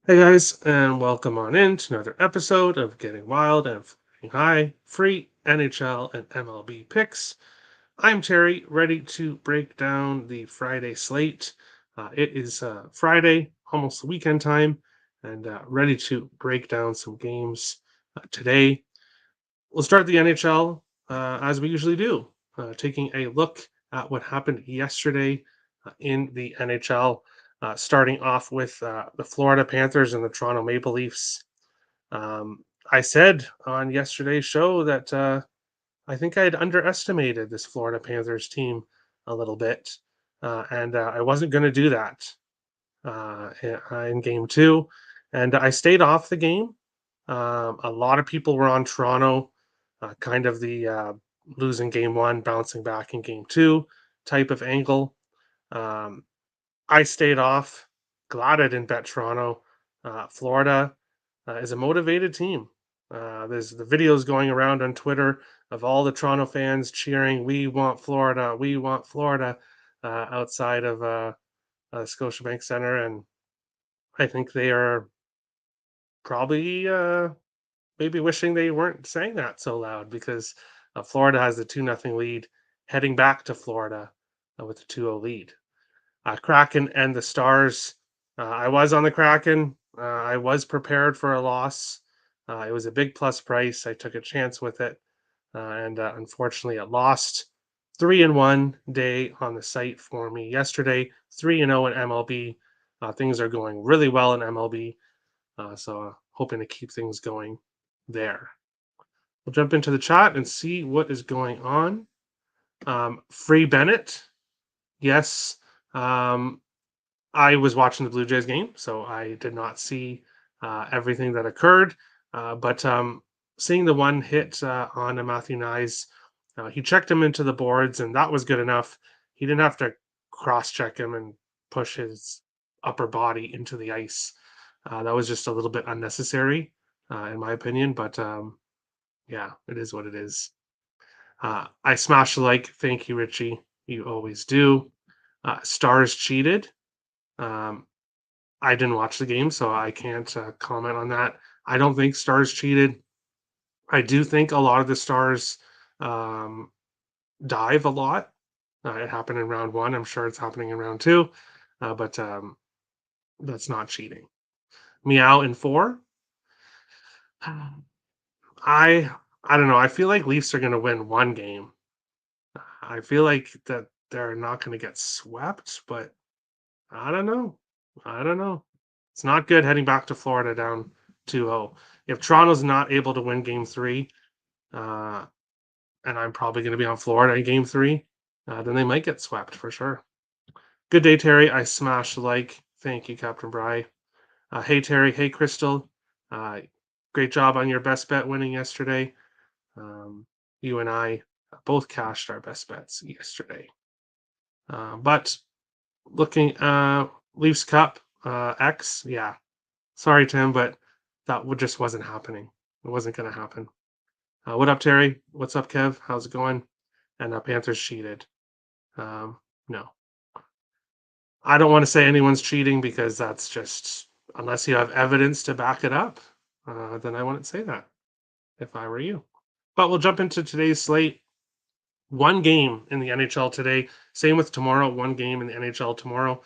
Hey guys, and welcome on in to another episode of Getting Wild and Flying High, free NHL and MLB picks. I'm Terry, ready to break down the Friday slate. It is Friday, almost weekend time, and ready to break down some games today. We'll start the NHL as we usually do, taking a look at what happened yesterday in the NHL, starting off with the Florida Panthers and the Toronto Maple Leafs. I said on yesterday's show that I think I had underestimated this Florida Panthers team a little bit, and I wasn't going to do that in game two. And I stayed off the game. A lot of people were on Toronto, kind of the losing game one, bouncing back in game two type of angle. Um, I stayed off. Glad I didn't bet Toronto. Florida is a motivated team. There's the videos going around on Twitter of all the Toronto fans cheering, "We want Florida! We want Florida!" Outside of Scotiabank Center, and I think they are probably maybe wishing they weren't saying that so loud because Florida has the 2-0 lead heading back to Florida with a 2-0 lead. Kraken and the Stars. I was on the Kraken. I was prepared for a loss. It was a big plus price. I took a chance with it, and unfortunately, it lost. 3-1 day on the site for me yesterday. 3-0 in MLB. Things are going really well in MLB, so hoping to keep things going there. We'll jump into the chat and see what is going on. Free Bennett, yes. I was watching the Blue Jays game, so I did not see everything that occurred. But seeing the one hit on Matthew Nyes, he checked him into the boards, and that was good enough. He didn't have to cross check him and push his upper body into the ice. That was just a little bit unnecessary, in my opinion. But yeah, it is what it is. I smashed the like. Thank you, Richie. You always do. Stars cheated. Um, I didn't watch the game, so I can't comment on that. I don't think Stars cheated. I do think a lot of the Stars um, dive a lot. It happened in round one. I'm sure it's happening in round two, but that's not cheating. Meow in four. I I don't know. I feel like Leafs are going to win one game. I feel like that they're not going to get swept, but I don't know. I don't know. It's not good heading back to Florida down 2-0. If Toronto's not able to win game three, uh, and I'm probably going to be on Florida in game three, then they might get swept for sure. Good day, Terry. I smashed the like. Thank you, Captain Bry. Hey, Terry. Hey, Crystal. Uh, great job on your best bet winning yesterday. You and I both cashed our best bets yesterday. But looking Leafs Cup X, yeah. Sorry, Tim, but just wasn't happening. It wasn't going to happen. What up, Terry? What's up, Kev? How's it going? And Panthers cheated. No, I don't want to say anyone's cheating because that's just unless you have evidence to back it up, then I wouldn't say that if I were you. But we'll jump into today's slate. One game in the NHL today. Same with tomorrow. One game in the NHL tomorrow.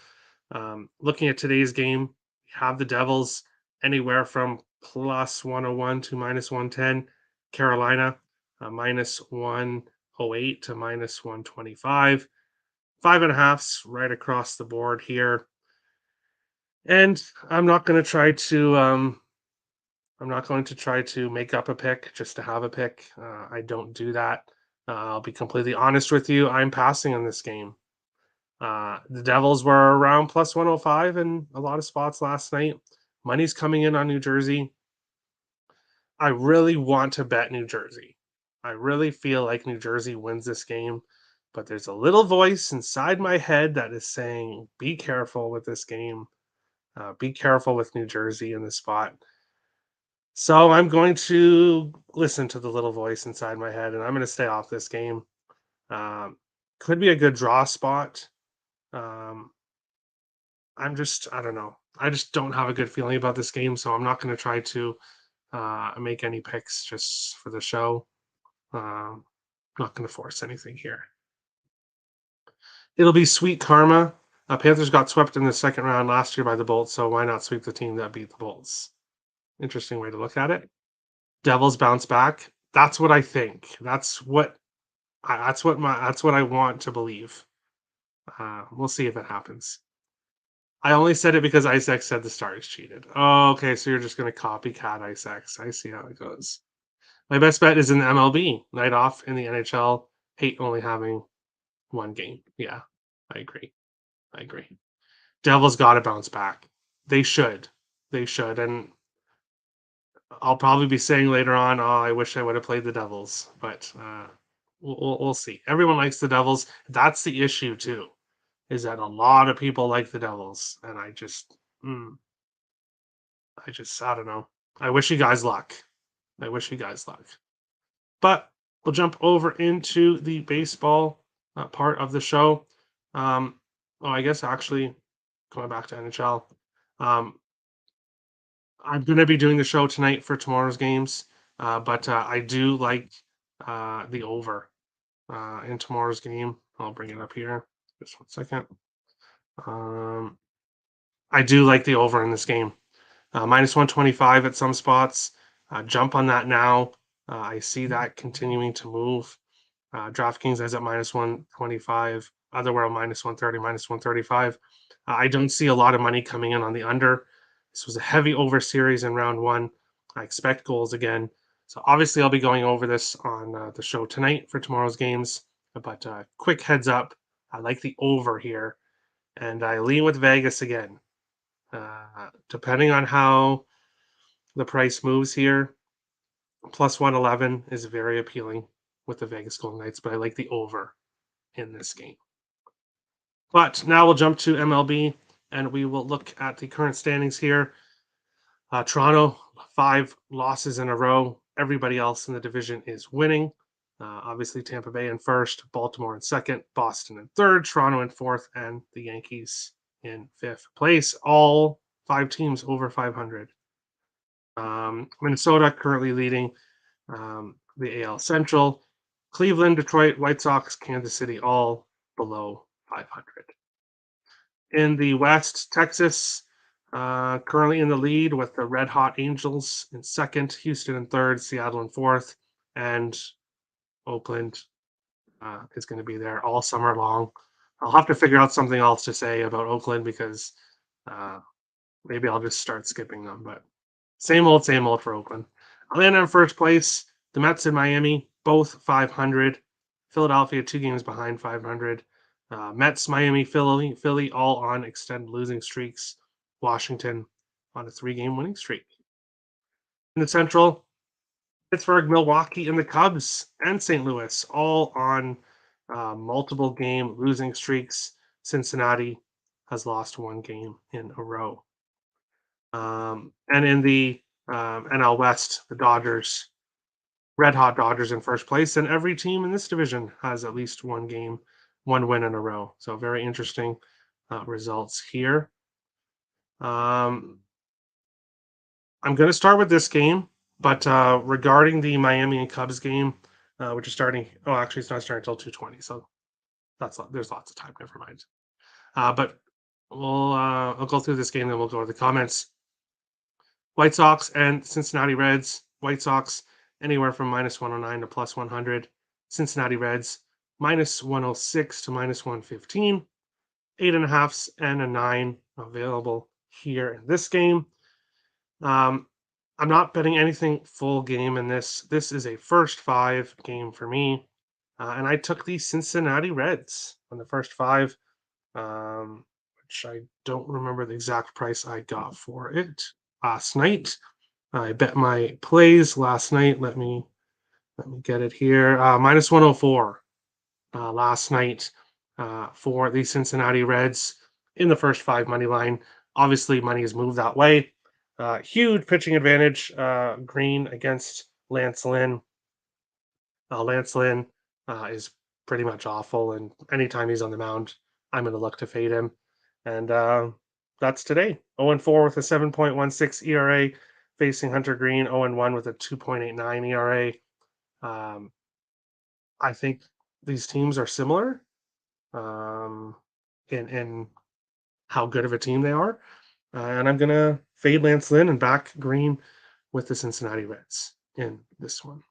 Looking at today's game, you have the Devils anywhere from plus 101 to minus 110. Carolina, minus 108 to minus 125. 5.5s right across the board here. And I'm not going to try to make up a pick just to have a pick. I don't do that. I'll be completely honest with you. I'm passing on this game. The Devils were around plus 105 in a lot of spots last night. Money's coming in on New Jersey. I really want to bet New Jersey. I really feel like New Jersey wins this game, but there's a little voice inside my head that is saying, be careful with this game. Be careful with New Jersey in this spot. So I'm going to listen to the little voice inside my head, and I'm going to stay off this game. Um, could be a good draw spot. Um, I don't know. I just don't have a good feeling about this game, so I'm not going to try to make any picks just for the show. Um, not going to force anything here. It'll be sweet karma. Panthers got swept in the second round last year by the Bolts, so why not sweep the team that beat the Bolts? Interesting way to look at it. Devils bounce back. That's what I think. That's what I want to believe. We'll see if it happens. I only said it because Ice said the Stars cheated. Oh, okay, so you're just going to copycat Ice. I see how it goes. My best bet is in the MLB. Night off in the NHL. Hate only having one game. Yeah, I agree. I agree. Devils got to bounce back. They should. They should. And I'll probably be saying later on, "Oh, I wish I would have played the Devils," but we'll see. Everyone likes the Devils. That's the issue too, is that a lot of people like the Devils, and mm, I don't know. I wish you guys luck. I wish you guys luck. But we'll jump over into the baseball part of the show. Um, I guess actually going back to NHL. Um, I'm going to be doing the show tonight for tomorrow's games, but I do like the over in tomorrow's game. I'll bring it up here. Just 1 second. Um, I do like the over in this game. Minus 125 at some spots. Jump on that now. I see that continuing to move. DraftKings is at minus 125. Other world minus 130, minus 135. I don't see a lot of money coming in on the under. This was a heavy over series in round one. I expect goals again. So obviously, I'll be going over this on the show tonight for tomorrow's games. But quick heads up, I like the over here, and I lean with Vegas again. Depending on how the price moves here, plus 111 is very appealing with the Vegas Golden Knights, but I like the over in this game. But now we'll jump to MLB and we will look at the current standings here. Toronto, 5 losses in a row. Everybody else in the division is winning. Obviously, Tampa Bay in first, Baltimore in second, Boston in third, Toronto in fourth, and the Yankees in fifth place. All 5 teams over 500. Minnesota currently leading the AL Central. Cleveland, Detroit, White Sox, Kansas City, all below 500. In the West, Texas currently in the lead with the Red Hot Angels in second, Houston in third, Seattle in fourth, and Oakland is going to be there all summer long. I'll have to figure out something else to say about Oakland because uh, maybe I'll just start skipping them. But same old for Oakland. Atlanta in first place. The Mets in Miami, both 500. Philadelphia 2 games behind 500. Mets, Miami, Philly, all on extended losing streaks. Washington on a 3-game winning streak. In the Central, Pittsburgh, Milwaukee, and the Cubs and St. Louis all on multiple game losing streaks. Cincinnati has lost 1 game in a row. And in the NL West, the Dodgers, Red Hot Dodgers in first place, and every team in this division has at least 1 game, 1 win in a row. So very interesting results here. I'm going to start with this game, but regarding the Miami and Cubs game, which is starting. Oh, actually, it's not starting until 2:20, so there's lots of time. Never mind. But I'll go through this game, then we'll go to the comments. White Sox and Cincinnati Reds. White Sox anywhere from minus 109 to plus 100. Cincinnati Reds minus 106 to minus 115. 8.5s and a 9 available here in this game. I'm not betting anything full game in this. This is a first 5 game for me. And I took the Cincinnati Reds on the first 5, which I don't remember the exact price I got for it last night. I bet my plays last night. Let me get it here. Minus 104 last night for the Cincinnati Reds in the first 5 money line. Obviously, money has moved that way. Huge pitching advantage. Green against Lance Lynn. Lance Lynn is pretty much awful, and anytime he's on the mound, I'm going to look to fade him. And that's today. 0-4 with a 7.16 ERA, facing Hunter Green. 0-1 with a 2.89 ERA. I think these teams are similar um, in how good of a team they are. And I'm going to fade Lance Lynn and back Green with the Cincinnati Reds in this one.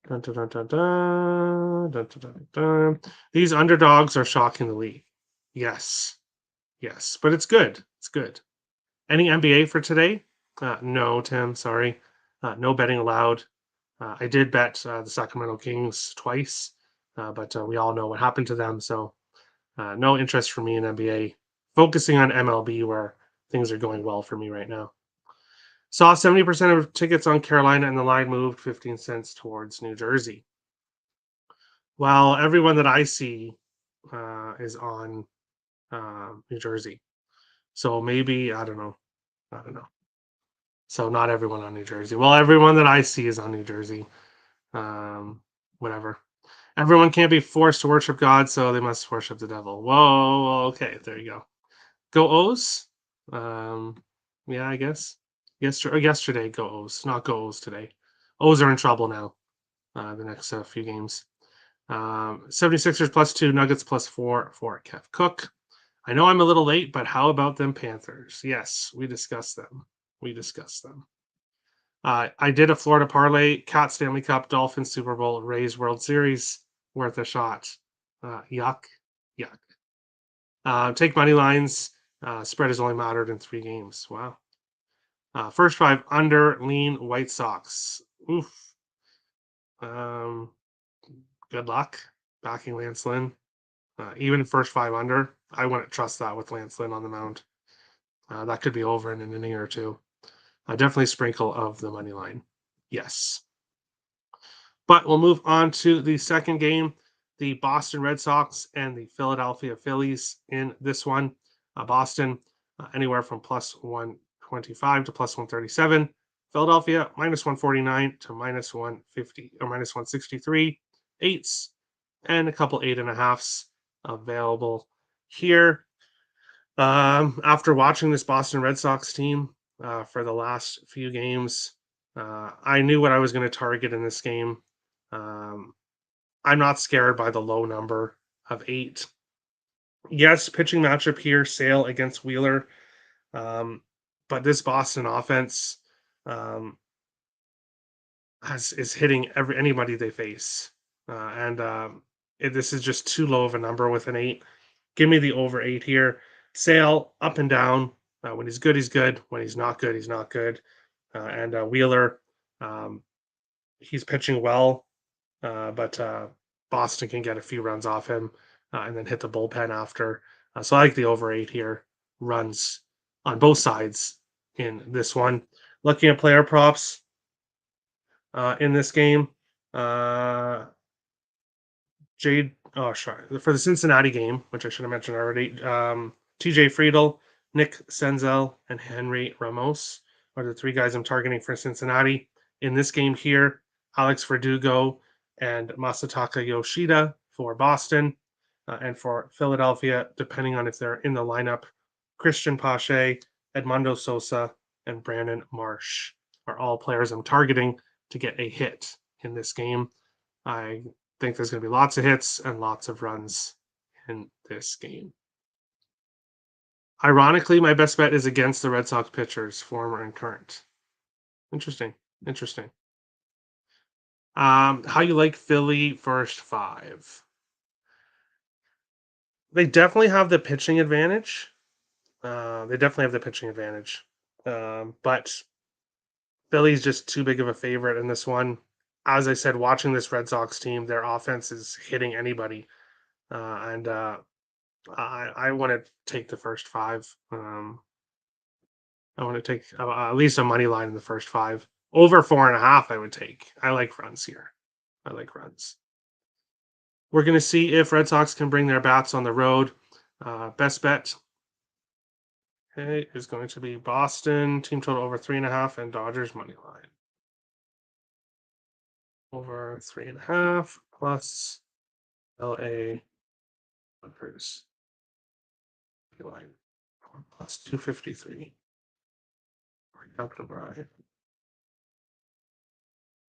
Dun, dun, dun, dun, dun, dun, dun, dun, dun. These underdogs are shocking the league. Yes. Yes. But it's good. It's good. Any NBA for today? No, Tim. Sorry. No betting allowed. I did bet the Sacramento Kings twice, but we all know what happened to them. So no interest for me in NBA. Focusing on MLB where things are going well for me right now. Saw 70% of tickets on Carolina and the line moved 15 cents towards New Jersey. Well, everyone that I see is on New Jersey. So maybe, I don't know. I don't know. So not everyone on New Jersey. Well, everyone that I see is on New Jersey. Whatever. Everyone can't be forced to worship God, so they must worship the devil. Whoa, okay, there you go. Go O's. Yeah, I guess. Yesterday, go O's. Not go O's today. O's are in trouble now. The next few games. 76ers +2, Nuggets +4 for Kev Cook. I know I'm a little late, but how about them Panthers? Yes, we discussed them. We discussed them. I did a Florida parlay, Cat Stanley Cup, Dolphins Super Bowl, Rays World Series, worth a shot. Yuck, yuck. Take money lines. Spread has only mattered in 3 games. Wow. First 5 under, lean White Sox. Oof. Good luck backing Lance Lynn. Even first 5 under, I wouldn't trust that with Lance Lynn on the mound. That could be over in an inning or two. Definitely sprinkle of the money line. Yes. But we'll move on to the second game, the Boston Red Sox and the Philadelphia Phillies in this one. Boston, anywhere from +125 to +137. Philadelphia, -149 to -150 or -163. 8s and a couple 8.5s available here. After watching this Boston Red Sox team for the last few games, I knew what I was going to target in this game. I'm not scared by the low number of 8. Yes, pitching matchup here, Sale against Wheeler. But this Boston offense is hitting anybody they face. This is just too low of a number with an 8. Give me the over 8 here. Sale up and down. When he's good, he's good. When he's not good, he's not good. Wheeler, he's pitching well, but Boston can get a few runs off him and then hit the bullpen after. So I like the over 8 here. Runs on both sides in this one. Looking at player props in this game. For the Cincinnati game, which I should have mentioned already, TJ Friedel, Nick Senzel, and Henry Ramos are the 3 guys I'm targeting for Cincinnati. In this game here, Alex Verdugo and Masataka Yoshida for Boston. And for Philadelphia, depending on if they're in the lineup, Christian Pache, Edmundo Sosa, and Brandon Marsh are all players I'm targeting to get a hit in this game. I think there's going to be lots of hits and lots of runs in this game. Ironically, my best bet is against the Red Sox pitchers, former and current. Interesting. How you like Philly first 5? They definitely have the pitching advantage. But Philly's just too big of a favorite in this one. As I said, watching this Red Sox team, their offense is hitting anybody. And I want to take the first 5. I want to take at least a money line in the first 5. Over 4.5, I would take. I like runs here. We're going to see if Red Sox can bring their bats on the road. Best bet is going to be Boston, team total over 3.5, and Dodgers money line. Over 3.5 plus LA Clippers line. Plus 253.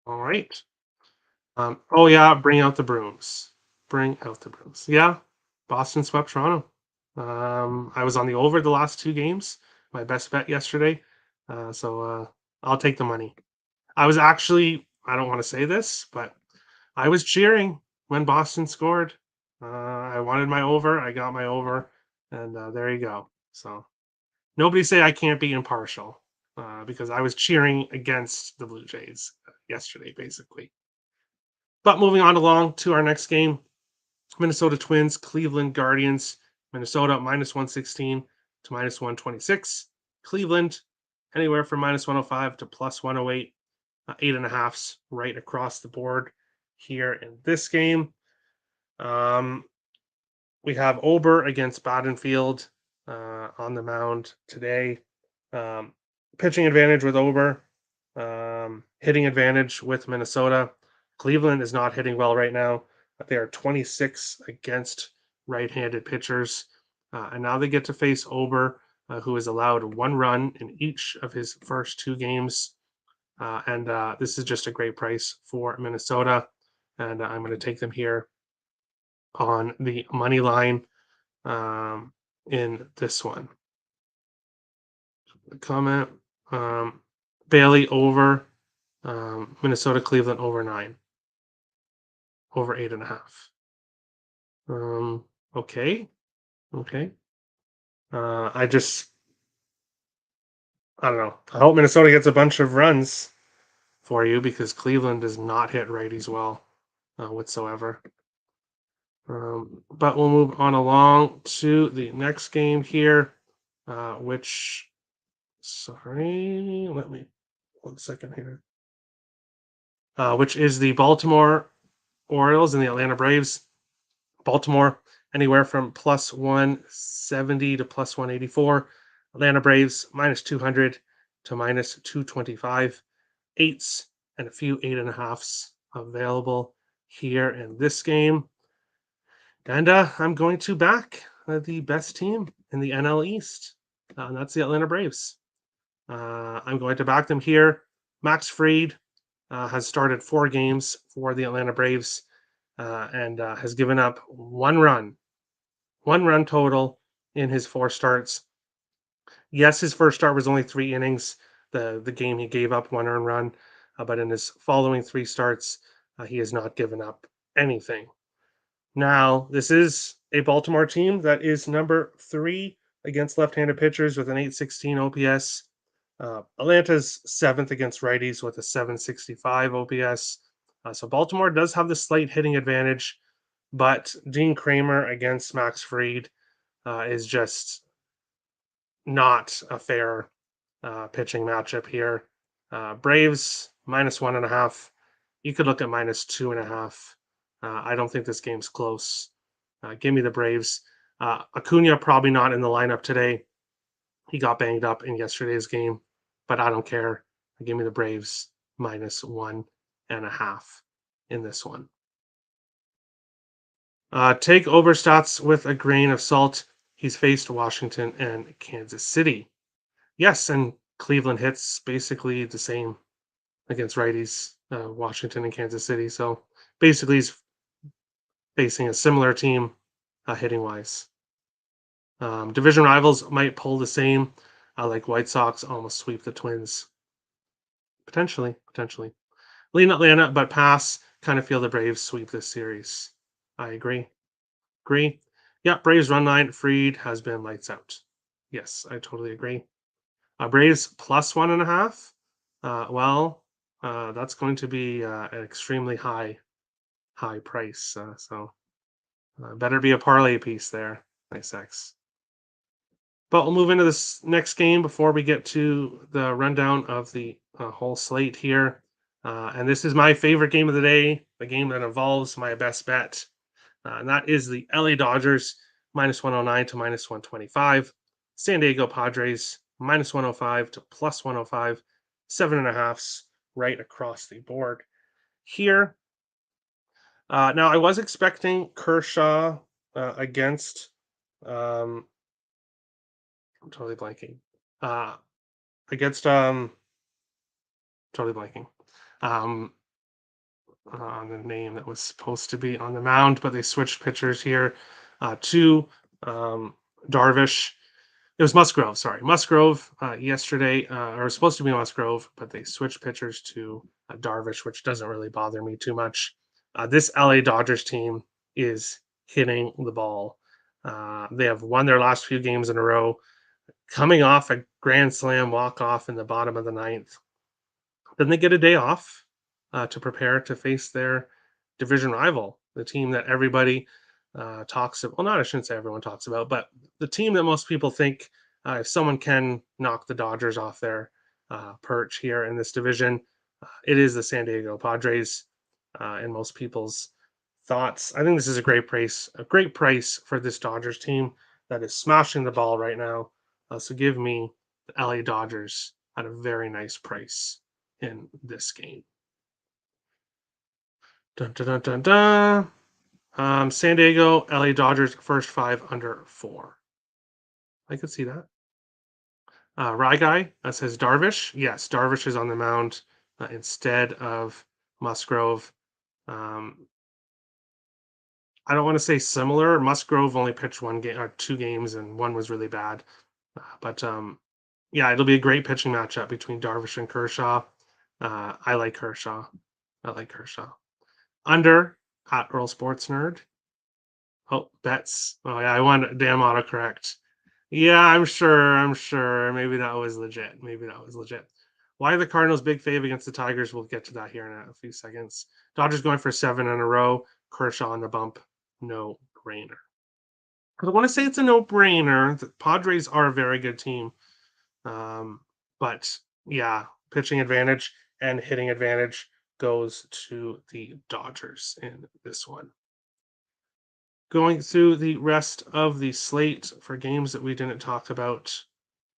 All right. Oh yeah, bring out the brooms. Bring out the brooms. Yeah, Boston swept Toronto. I was on the over the last two games. My best bet yesterday. So I'll take the money. I was actually, I don't want to say this, but I was cheering when Boston scored. I wanted my over. I got my over, and there you go. So nobody say I can't be impartial because I was cheering against the Blue Jays yesterday, basically. But moving on along to our next game, Minnesota Twins, Cleveland Guardians. Minnesota minus 116 to minus 126. Cleveland anywhere from minus 105 to plus 108. 8.5s right across the board here in this game. We have Ober against Badenfield on the mound today. Pitching advantage with Ober, hitting advantage with Minnesota. Cleveland is not hitting well right now. They are 26 against right-handed pitchers, and now they get to face Ober, who has allowed one run in each of his first two games. And this is just a great price for Minnesota, and I'm going to take them here on the money line in this one. Comment Bailey over Minnesota Cleveland over 9, over 8.5. Okay. I don't know. I hope Minnesota gets a bunch of runs for you because Cleveland does not hit righties well whatsoever. But we'll move on along to the next game here, which, sorry, let me, 1 second here, which is the Baltimore Orioles and the Atlanta Braves. Baltimore anywhere from plus 170 to plus 184. Atlanta Braves minus 200 to minus 225. 8s and a few 8.5s available here in this game. And I'm going to back the best team in the NL East, and that's the Atlanta Braves. I'm going to back them here. Max Fried has started 4 games for the Atlanta Braves and has given up one run total in his 4 starts. Yes, his first start was only 3 innings. The game he gave up 1 earned run, but in his following 3 starts, he has not given up anything. Now, this is a Baltimore team that is number 3 against left-handed pitchers with an 816 OPS. Atlanta's 7th against righties with a 765 OPS. So Baltimore does have the slight hitting advantage, but Dean Kramer against Max Fried is just not a fair pitching matchup here. Braves minus 1.5. You could look at minus 2.5. I don't think this game's close. Give me the Braves. Acuna probably not in the lineup today. He got banged up in yesterday's game, but I don't care. Give me the Braves minus 1.5 in this one. Take Oberstats with a grain of salt. He's faced Washington and Kansas City. Yes, and Cleveland hits basically the same against righties, Washington and Kansas City. So basically, he's facing a similar team hitting wise. Division rivals might pull the same, like White Sox almost sweep the Twins. Potentially. Lean Atlanta, but pass. Kind of feel the Braves sweep this series. I agree. Yeah, Braves run line. Fried has been lights out. Yes, I totally agree. Braves plus 1.5. That's going to be an extremely high price. So better be a parlay piece there. Nice X. But we'll move into this next game before we get to the rundown of the whole slate here. And this is my favorite game of the day, the game that involves my best bet. And that is the LA Dodgers minus 109 to minus 125. San Diego Padres minus 105 to plus 105. 7.5s right across the board here. Now, I was expecting Kershaw against I'm totally blanking. Uh, against totally blanking. Um, on the name that was supposed to be on the mound, but they switched pitchers here to Darvish. It was Musgrove, sorry. Musgrove yesterday, or it was supposed to be Musgrove, but they switched pitchers to Darvish, which doesn't really bother me too much. This LA Dodgers team is hitting the ball. They have won their last few games in a row, coming off a grand slam walk off in the bottom of the ninth. Then they get a day off to prepare to face their division rival, the team that everybody talks about. Well, not I shouldn't say everyone talks about, but the team that most people think if someone can knock the Dodgers off their perch here in this division, it is the San Diego Padres in most people's thoughts. I think this is a great price for this Dodgers team that is smashing the ball right now. So give me the LA Dodgers at a very nice price in this game. Dun, dun, dun, dun, dun. San Diego, LA Dodgers, first five under 4. I could see that. Rye Guy says Darvish. Yes, Darvish is on the mound instead of Musgrove. Um, I don't want to say similar. Musgrove only pitched 1 game or 2 games, and one was really bad. But yeah, it'll be a great pitching matchup between Darvish and Kershaw. I like Kershaw. I like Kershaw. Under at Earl Sports Nerd. Oh, bets. Oh yeah, I want damn autocorrect. Yeah, I'm sure. I'm sure. Maybe that was legit. Maybe that was legit. Why are the Cardinals big fave against the Tigers? We'll get to that here in a few seconds. Dodgers going for 7 in a row. Kershaw on the bump. No brainer. I want to say it's a no brainer. The Padres are a very good team. But yeah, pitching advantage and hitting advantage goes to the Dodgers in this one. Going through the rest of the slate for games that we didn't talk about.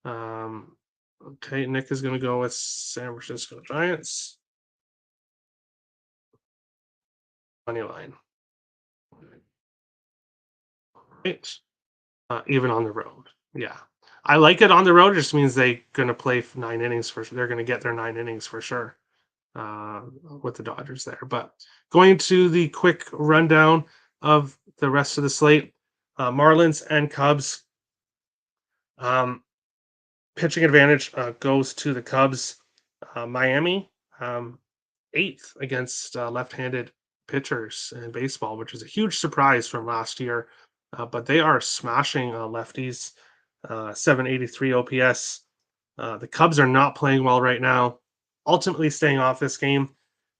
Okay, Nick is going to go with San Francisco Giants. Money line. Right. Even on the road. Yeah. I like it on the road. It just means they're going to play 9 innings for sure. They're going to get their 9 innings for sure with the Dodgers there. But going to the quick rundown of the rest of the slate, Marlins and Cubs. Pitching advantage goes to the Cubs. Miami, 8th against left-handed pitchers in baseball, which is a huge surprise from last year. But they are smashing lefties. 783 OPS. The Cubs are not playing well right now. Ultimately staying off this game,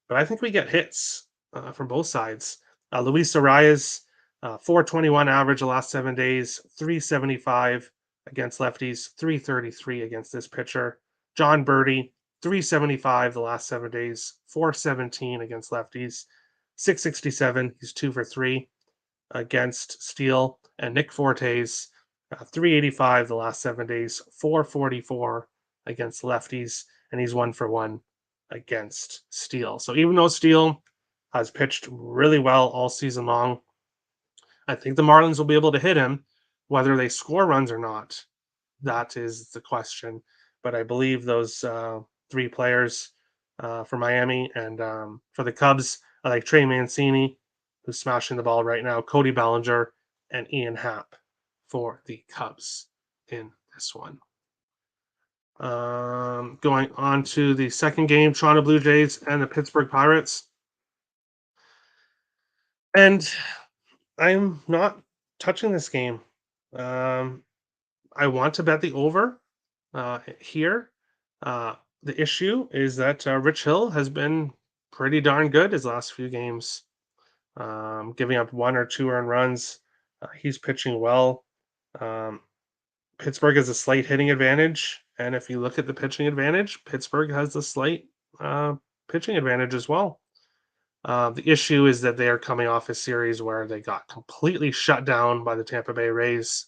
but I think we get hits from both sides. Luis Arias, 421 average the last 7 days, 375 against lefties, 333 against this pitcher. John Birdie, 375 the last 7 days, 417 against lefties, 667. He's 2 for 3 against Steele. And Nick Fortes, 385 the last 7 days, 444 against lefties, and he's 1 for 1 against Steele. So even though Steele has pitched really well all season long, I think the Marlins will be able to hit him. Whether they score runs or not, that is the question. But I believe those 3 players for Miami and for the Cubs, I like Trey Mancini, who's smashing the ball right now, Cody Bellinger, and Ian Happ for the Cubs in this one. Going on to the second game, Toronto Blue Jays and the Pittsburgh Pirates. And I'm not touching this game. I want to bet the over here. The issue is that Rich Hill has been pretty darn good his last few games, giving up 1 or 2 earned runs. He's pitching well. Pittsburgh has a slight hitting advantage, and if you look at the pitching advantage, Pittsburgh has a slight pitching advantage as well. The issue is that they are coming off a series where they got completely shut down by the Tampa Bay Rays.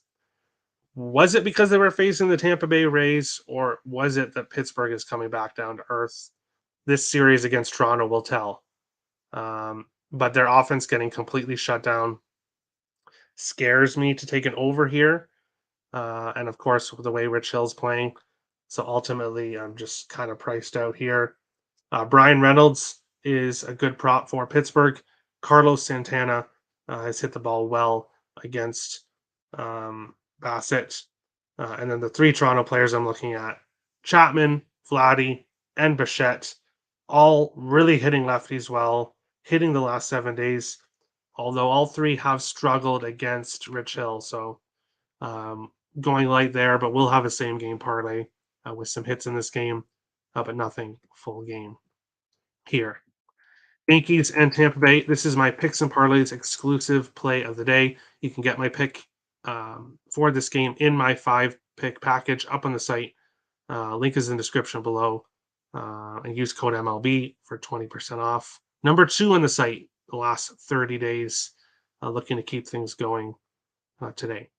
Was it because they were facing the Tampa Bay Rays, or was it that Pittsburgh is coming back down to earth? This series against Toronto will tell. But their offense getting completely shut down scares me to take an over here. and of course the way Rich Hill's playing. So ultimately, I'm just kind of priced out here. Brian Reynolds is a good prop for Pittsburgh. Carlos Santana has hit the ball well against Bassett. And then the three Toronto players I'm looking at: Chapman, Vladdy, and Bichette, all really hitting lefties well, hitting the last 7 days, although all three have struggled against Rich Hill. So um, going light there, but we'll have a same game parlay with some hits in this game, but nothing full game here. Yankees and Tampa Bay. This is my picks and parlays exclusive play of the day. You can get my pick for this game in my 5 pick package up on the site. Link is in the description below. And use code MLB for 20% off. Number 2 on the site the last 30 days. Looking to keep things going today.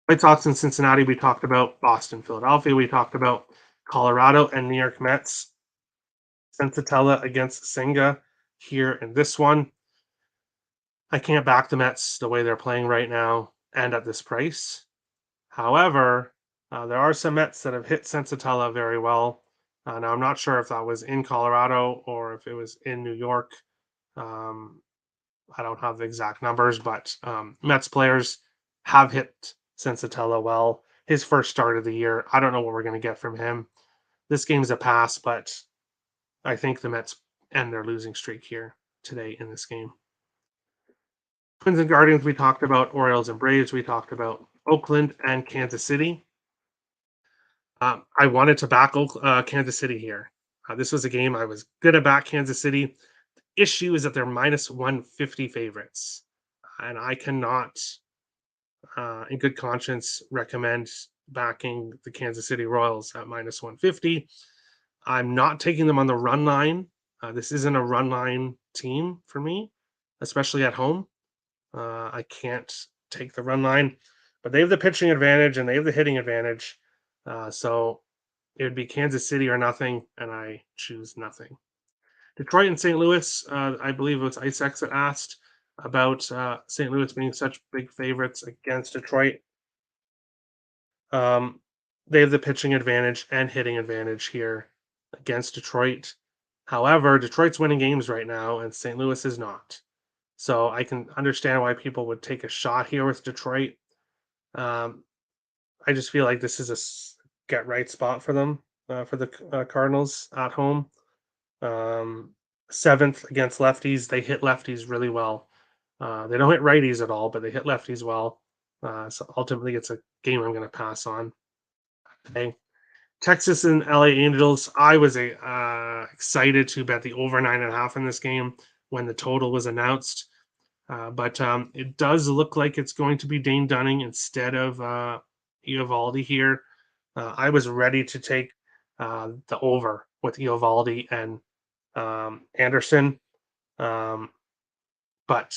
White Sox in Cincinnati, we talked about. Boston, Philadelphia, we talked about. Colorado and New York Mets. Sensatella against Senga here in this one. I can't back the Mets the way they're playing right now and at this price. However, there are some Mets that have hit Sensatella very well. Now, I'm not sure if that was in Colorado or if it was in New York. Um, I don't have the exact numbers, but Mets players have hit Sensatella well. His first start of the year, I don't know what we're going to get from him. This game's a pass, but I think the Mets end their losing streak here today in this game. Twins and Guardians, we talked about. Orioles and Braves, we talked about. Oakland and Kansas City. I wanted to back Kansas City here. This was a game I was going to back Kansas City. The issue is that they're minus 150 favorites, and I cannot, in good conscience, recommend backing the Kansas City Royals at minus 150. I'm not taking them on the run line. This isn't a run line team for me, especially at home. I can't take the run line, but they have the pitching advantage and they have the hitting advantage. So it would be Kansas City or nothing, and I choose nothing. Detroit and St. Louis, I believe it was IceX that asked about St. Louis being such big favorites against Detroit. Um, they have the pitching advantage and hitting advantage here against Detroit. However, Detroit's winning games right now, and St. Louis is not. So I can understand why people would take a shot here with Detroit. Um, I just feel like this is a get right spot for them for the Cardinals at home. Um, 7th against lefties, they hit lefties really well. They don't hit righties at all, but they hit lefties well. So ultimately, it's a game I'm going to pass on today. Texas and LA Angels. I was excited to bet the over 9.5 in this game when the total was announced. But it does look like it's going to be Dane Dunning instead of Eovaldi here. I was ready to take the over with Eovaldi and Anderson, but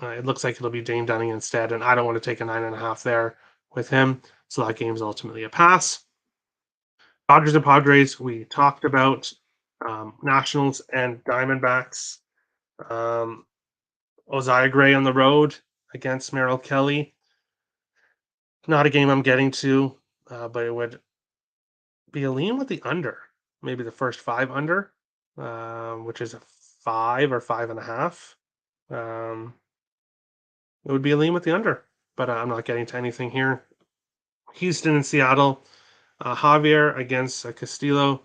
it looks like it'll be Dane Dunning instead, and I don't want to take a 9.5 there with him. So that game's ultimately a pass. Dodgers and Padres, we talked about. Nationals and Diamondbacks. Ozzie Gray on the road against Merrill Kelly. Not a game I'm getting to, but it would be a lean with the under. Maybe the first 5 under, which is a 5 or 5.5. It would be a lean with the under, but I'm not getting to anything here. Houston and Seattle. Javier against Castillo.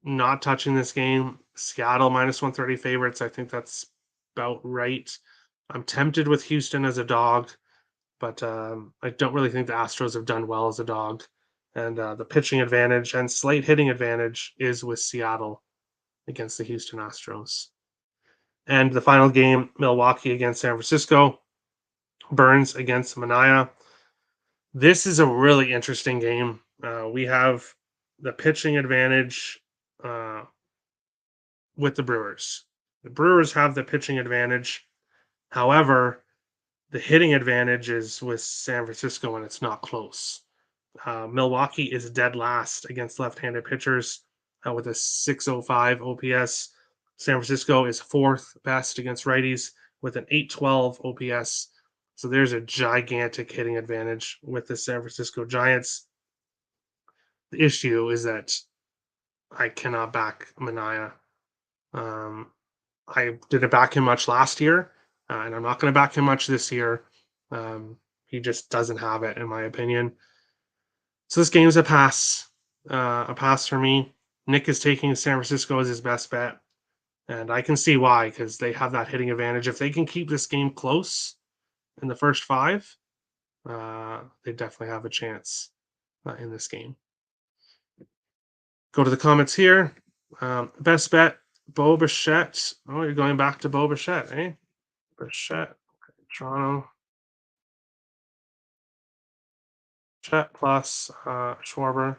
Not touching this game. Seattle minus 130 favorites. I think that's about right. I'm tempted with Houston as a dog, but I don't really think the Astros have done well as a dog. And the pitching advantage and slate hitting advantage is with Seattle against the Houston Astros. And the final game, Milwaukee against San Francisco. Burns against Manaea. This is a really interesting game. We have the pitching advantage with the Brewers. The Brewers have the pitching advantage. However, the hitting advantage is with San Francisco, and it's not close. Milwaukee is dead last against left-handed pitchers with a 605 OPS. San Francisco is 4th best against righties with an 812 OPS. So there's a gigantic hitting advantage with the San Francisco Giants. The issue is that I cannot back Mania. Um, I didn't back him much last year, and I'm not going to back him much this year. He just doesn't have it, in my opinion. So this game's a pass for me. Nick is taking San Francisco as his best bet, and I can see why because they have that hitting advantage. If they can keep this game close in the first five, they definitely have a chance in this game. Go to the comments here. Best bet, Bo Bichette. Oh, you're going back to Bo Bichette, eh? Bichette, Toronto. Chet plus Schwarber.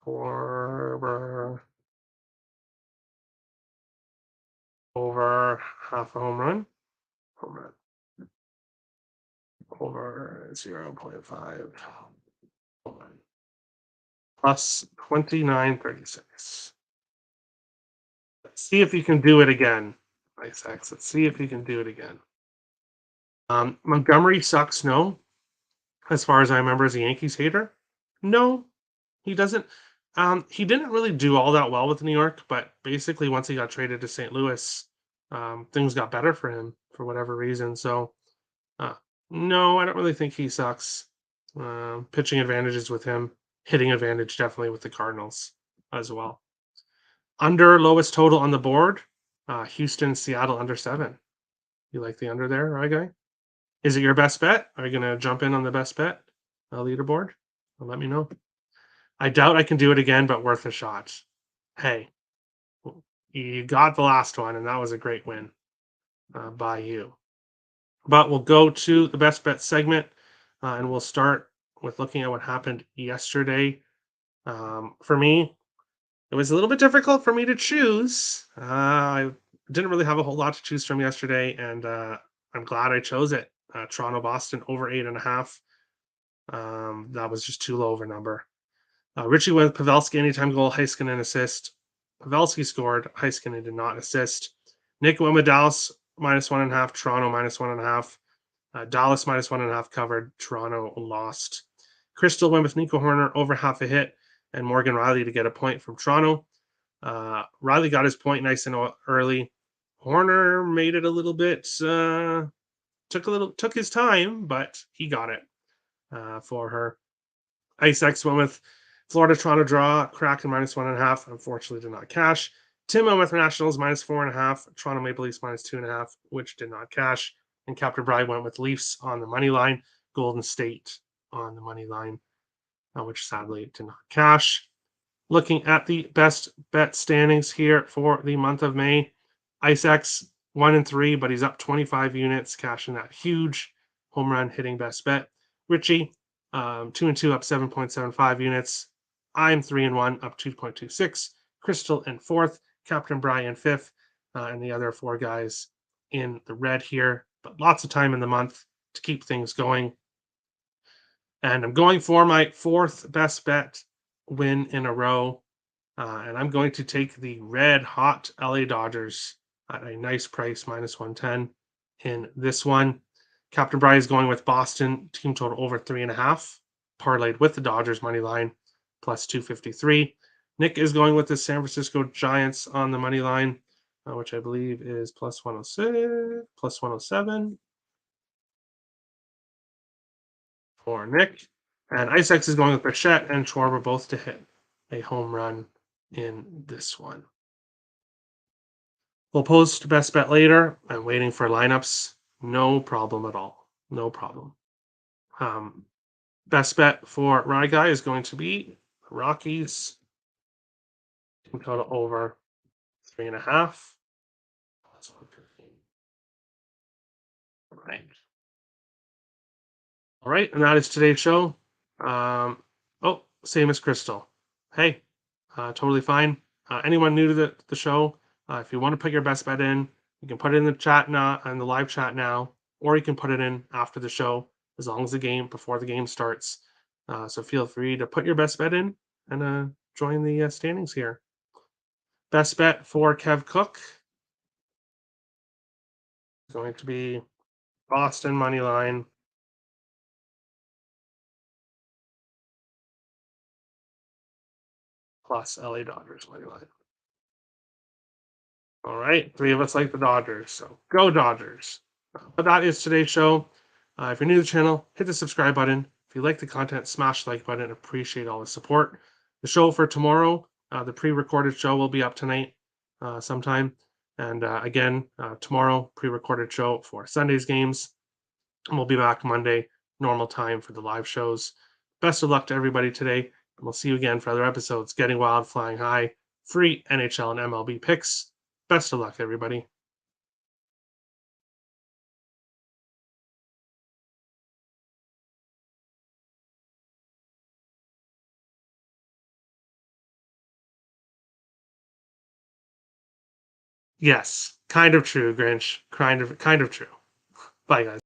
Schwarber over half a home run. Home run. Over 0.5. Plus 29.36. Let's see if you can do it again. Nice X. Let's see if you can do it again. Montgomery sucks, no. As far as I remember, as a Yankees hater. No, he doesn't. He didn't really do all that well with New York, but basically once he got traded to St. Louis, things got better for him for whatever reason. So, uh, no, I don't really think he sucks. Pitching advantages with him, hitting advantage definitely with the Cardinals as well. Under lowest total on the board, Houston, Seattle under 7. You like the under there, right, guy? Is it your best bet? Are you going to jump in on the best bet leaderboard? Well, let me know. I doubt I can do it again, but worth a shot. Hey, you got the last one, and that was a great win by you. But we'll go to the best bet segment, and we'll start with looking at what happened yesterday. For me, it was a little bit difficult for me to choose. I didn't really have a whole lot to choose from yesterday, and I'm glad I chose it. Toronto Boston over 8.5. That was just too low of a number. Richie went Pavelski anytime goal, Heiskanen assist. Pavelski scored, Heiskanen did not assist. Nick went with Dallas -1.5, Toronto -1.5. Dallas -1.5 covered, Toronto lost. Crystal went with Nico Horner over half a hit, and Morgan Riley to get a point from Toronto. Riley got his point nice and early. Horner made it a little bit, took his time, but he got it for her. Ice X went with Florida Toronto draw, Kraken -1.5. Unfortunately, did not cash. Tim went with Nationals -4.5. Toronto Maple Leafs -2.5, which did not cash. And Captain Bride went with Leafs on the money line, Golden State on the money line, which sadly did not cash. Looking at the best bet standings here for the month of May, Ice X 1-3, but he's up 25 units, cashing that huge home run hitting best bet. Richie 2-2, up 7.75 units. I'm 3-1, up 2.26. Crystal in fourth, Captain Brian fifth, and the other four guys in the red here. But lots of time in the month to keep things going. And I'm going for my fourth best bet win in a row. And I'm going to take the red hot LA Dodgers at a nice price, -110 in this one. Captain Brian is going with Boston, team total over 3.5, parlayed with the Dodgers money line, +253. Nick is going with the San Francisco Giants on the money line, which I believe is +106, +107 for Nick. And Ice X is going with Bichette and Schwarber both to hit a home run in this one. We'll post best bet later. I'm waiting for lineups. No problem at all. No problem. Best bet for Rye Guy is going to be Rockies. Team total over 3.5. Right. All right, and that is today's show. Same as Crystal. Hey, totally fine. Anyone new to the show, if you want to put your best bet in, you can put it in the chat now, in the live chat now, or you can put it in after the show, as long as before the game starts. So feel free to put your best bet in and join the standings here. Best bet for Kev Cook It's going to be Boston money line plus LA Dodgers money line. All right, three of us like the Dodgers, so go Dodgers. But that is today's show. If you're new to the channel, hit the subscribe button. If you like the content, smash the like button. Appreciate all the support. The show for tomorrow, the pre-recorded show will be up tonight sometime. And again, tomorrow, pre-recorded show for Sunday's games. And we'll be back Monday, normal time for the live shows. Best of luck to everybody today. And we'll see you again for other episodes. Getting Wild, Flying High, free NHL and MLB picks. Best of luck, everybody. Yes, kind of true, Grinch. Kind of true. Bye, guys.